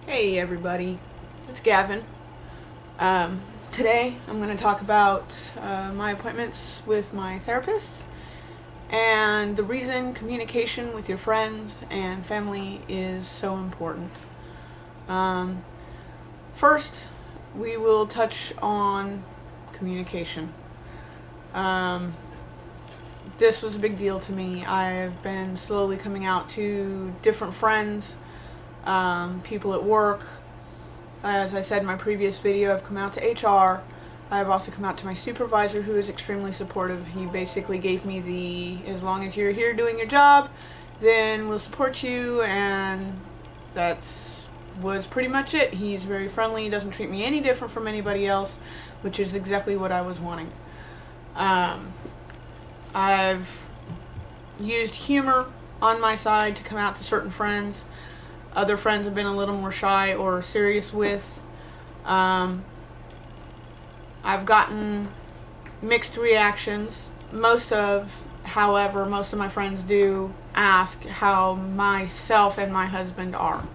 Hey everybody, it's Gavin. Today I'm going to talk about my appointments with my therapist and the reason communication with your friends and family is so important. First, we will touch on communication. This was a big deal to me. I've been slowly coming out to different friends, people at work. As I said in my previous video, I've come out to HR. I've also come out to my supervisor, who is extremely supportive. He basically gave me as long as you're here doing your job, then we'll support you, and was pretty much it. He's very friendly. He doesn't treat me any different from anybody else, which is exactly what I was wanting. I've used humor on my side to come out to certain friends. Other friends have been a little more shy or serious with. I've gotten mixed reactions. However, most of my friends do ask how myself and my husband are,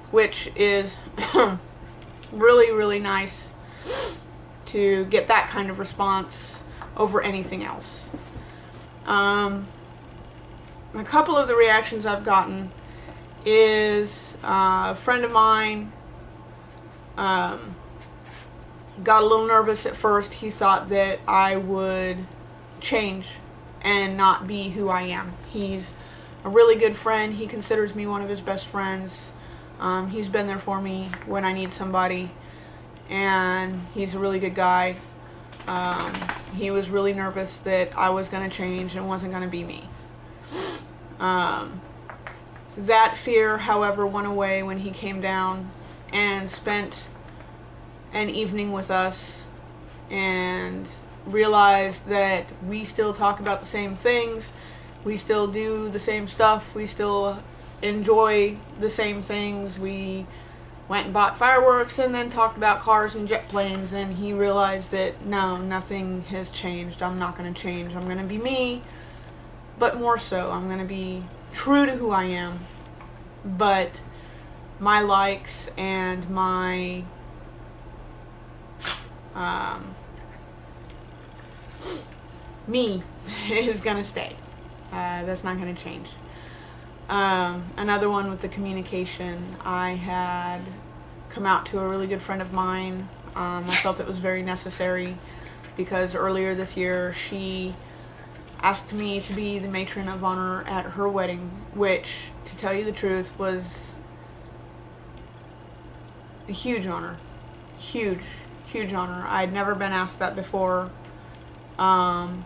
which is really, really nice to get that kind of response over anything else. A couple of the reactions I've gotten is a friend of mine got a little nervous at first. He thought that I would change and not be who I am. He's a really good friend. He considers me one of his best friends. He's been there for me when I need somebody, and he's a really good guy. He was really nervous that I was going to change and wasn't going to be me. That fear, however, went away when he came down and spent an evening with us and realized that we still talk about the same things, we still do the same stuff, we still enjoy the same things. We went and bought fireworks and then talked about cars and jet planes, and he realized that no, nothing has changed. I'm not going to change. I'm going to be me, but more so, I'm going to be true to who I am, but my likes and my me is gonna stay. That's not gonna change. Another one with the communication, I had come out to a really good friend of mine. I felt it was very necessary because earlier this year she asked me to be the matron of honor at her wedding, which, to tell you the truth, was a huge honor. Huge honor. I'd never been asked that before. And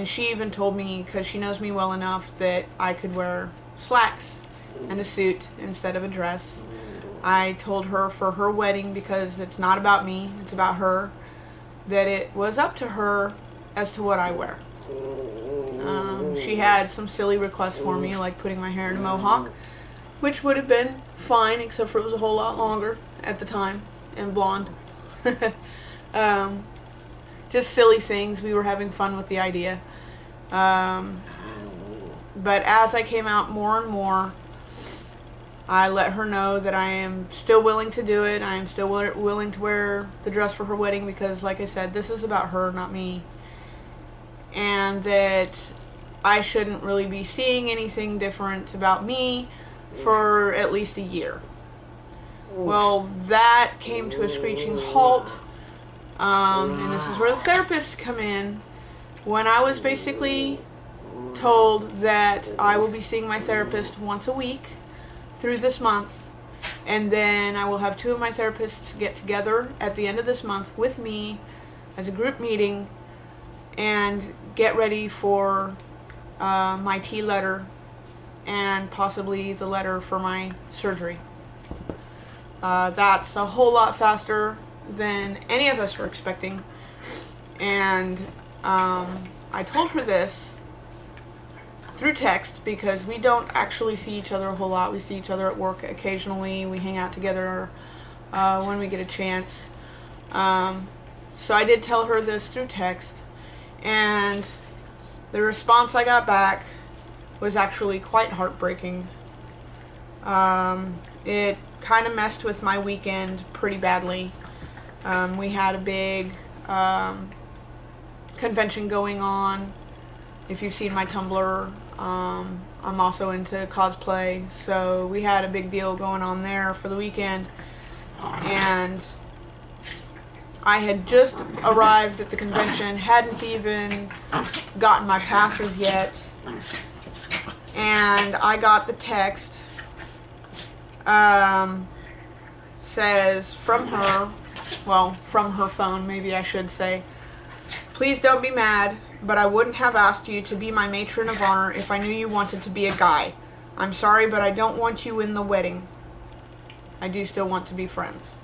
she even told me, because she knows me well enough, that I could wear slacks and a suit instead of a dress. I told her for her wedding, because it's not about me, it's about her, that it was up to her as to what I wear. She had some silly requests for me, like putting my hair in a mohawk, which would have been fine, except for it was a whole lot longer at the time, and blonde. Just silly things. We were having fun with the idea. But as I came out more and more, I let her know that I am still willing to do it. I am still willing to wear the dress for her wedding because, like I said, this is about her, not me. And that I shouldn't really be seeing anything different about me for at least a year. Well, that came to a screeching halt, and this is where the therapists come in. When I was basically told that I will be seeing my therapist once a week through this month, and then I will have two of my therapists get together at the end of this month with me as a group meeting and get ready for my T letter and possibly the letter for my surgery. That's a whole lot faster than any of us were expecting. And I told her this through text because we don't actually see each other a whole lot. We see each other at work occasionally. We hang out together when we get a chance. So I did tell her this through text. And the response I got back was actually quite heartbreaking. it kind of messed with my weekend pretty badly. We had a big convention going on. If you've seen my Tumblr, I'm also into cosplay, so we had a big deal going on there for the weekend, and I had just arrived at the convention, hadn't even gotten my passes yet, and I got the text, says from her phone, maybe I should say, "Please don't be mad, but I wouldn't have asked you to be my matron of honor if I knew you wanted to be a guy. I'm sorry, but I don't want you in the wedding. I do still want to be friends."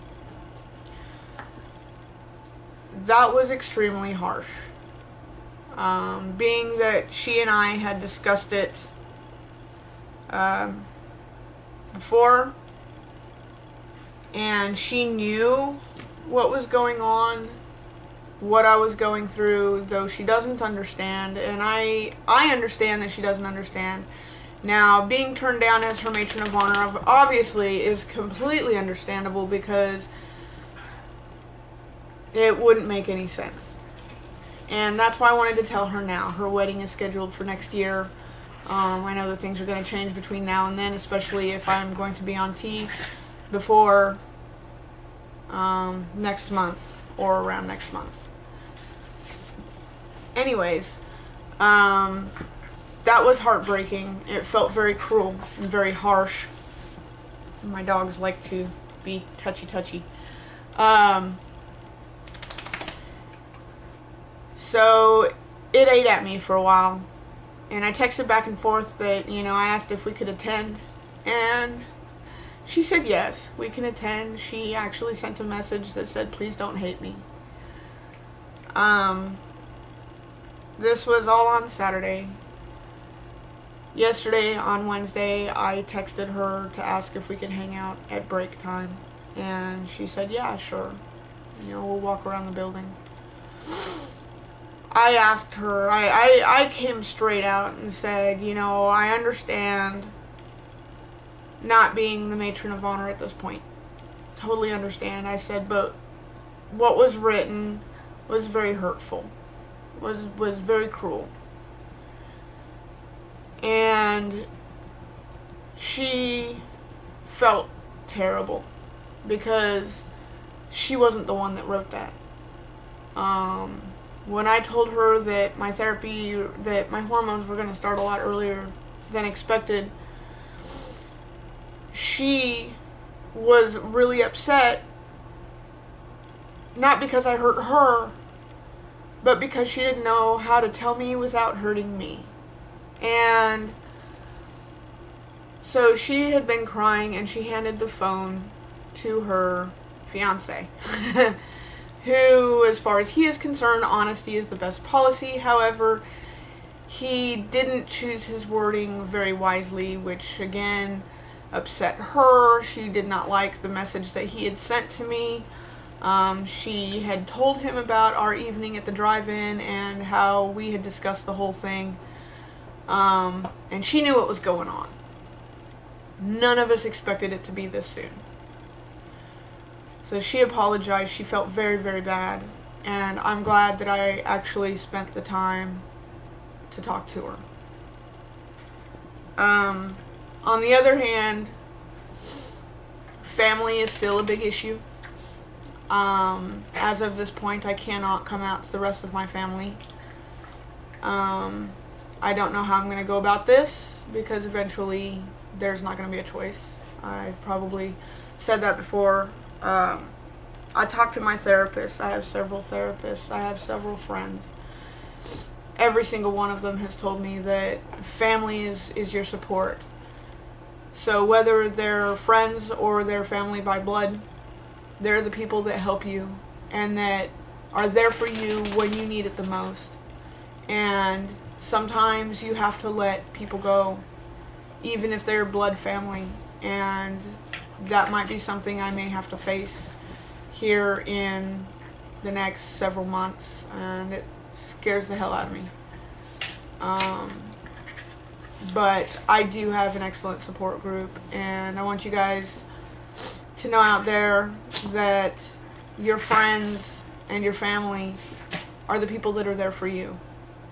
That was extremely harsh. Being that she and I had discussed it before, and she knew what was going on, what I was going through, though she doesn't understand, and I understand that she doesn't understand. Now, being turned down as her matron of honor obviously is completely understandable, because it wouldn't make any sense. And that's why I wanted to tell her now. Her wedding is scheduled for next year. I know that things are going to change between now and then, especially if I'm going to be on T before next month or around next month. Anyways, that was heartbreaking. It felt very cruel and very harsh. My dogs like to be touchy. So it ate at me for a while, and I texted back and forth that, I asked if we could attend, and she said yes, we can attend. She actually sent a message that said, "Please don't hate me." This was all on Saturday. Yesterday, on Wednesday, I texted her to ask if we could hang out at break time, and she said, "Yeah, sure. We'll walk around the building." I asked her, I came straight out and said, I understand not being the matron of honor at this point. Totally understand. I said, but what was written was very hurtful, was very cruel. And she felt terrible because she wasn't the one that wrote that. When I told her that my hormones were going to start a lot earlier than expected, she was really upset, not because I hurt her, but because she didn't know how to tell me without hurting me. And so she had been crying, and she handed the phone to her fiance. Who, as far as he is concerned, honesty is the best policy. However, he didn't choose his wording very wisely, which again upset her. She did not like the message that he had sent to me. She had told him about our evening at the drive-in and how we had discussed the whole thing. And she knew what was going on. None of us expected it to be this soon. So she apologized. She felt very, very bad. And I'm glad that I actually spent the time to talk to her. On the other hand, family is still a big issue. As of this point, I cannot come out to the rest of my family. I don't know how I'm going to go about this, because eventually there's not going to be a choice. I probably said that before. I talked to my therapist. I have several therapists. I have several friends. Every single one of them has told me that family is your support. So whether they're friends or they're family by blood, they're the people that help you and that are there for you when you need it the most. And sometimes you have to let people go, even if they're blood family. And that might be something I may have to face here in the next several months, and it scares the hell out of me. But I do have an excellent support group, and I want you guys to know out there that your friends and your family are the people that are there for you,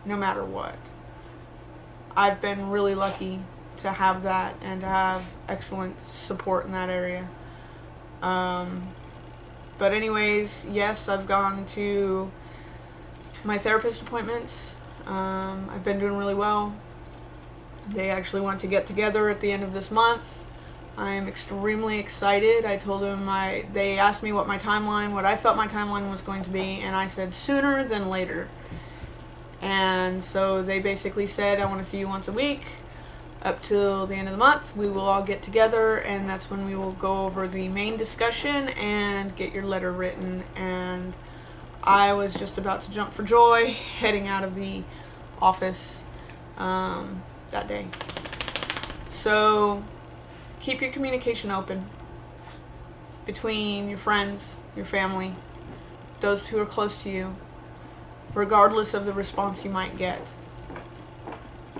no matter what. I've been really lucky to have that and to have excellent support in that area. But anyways, yes, I've gone to my therapist appointments. I've been doing really well. They actually want to get together at the end of this month. I'm extremely excited. I told them they asked me what I felt my timeline was going to be, and I said sooner than later. And so they basically said, I want to see you once a week up till the end of the month. We will all get together, and that's when we will go over the main discussion and get your letter written. And I was just about to jump for joy heading out of the office that day. So keep your communication open between your friends, your family, those who are close to you, regardless of the response you might get.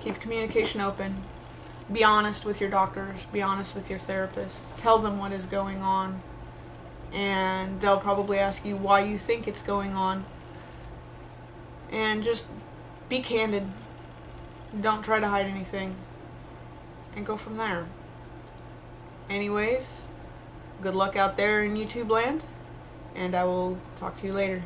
Keep communication open. Be honest with your doctors. Be honest with your therapists. Tell them what is going on. And they'll probably ask you why you think it's going on. And just be candid. Don't try to hide anything. And go from there. Anyways, good luck out there in YouTube land. And I will talk to you later.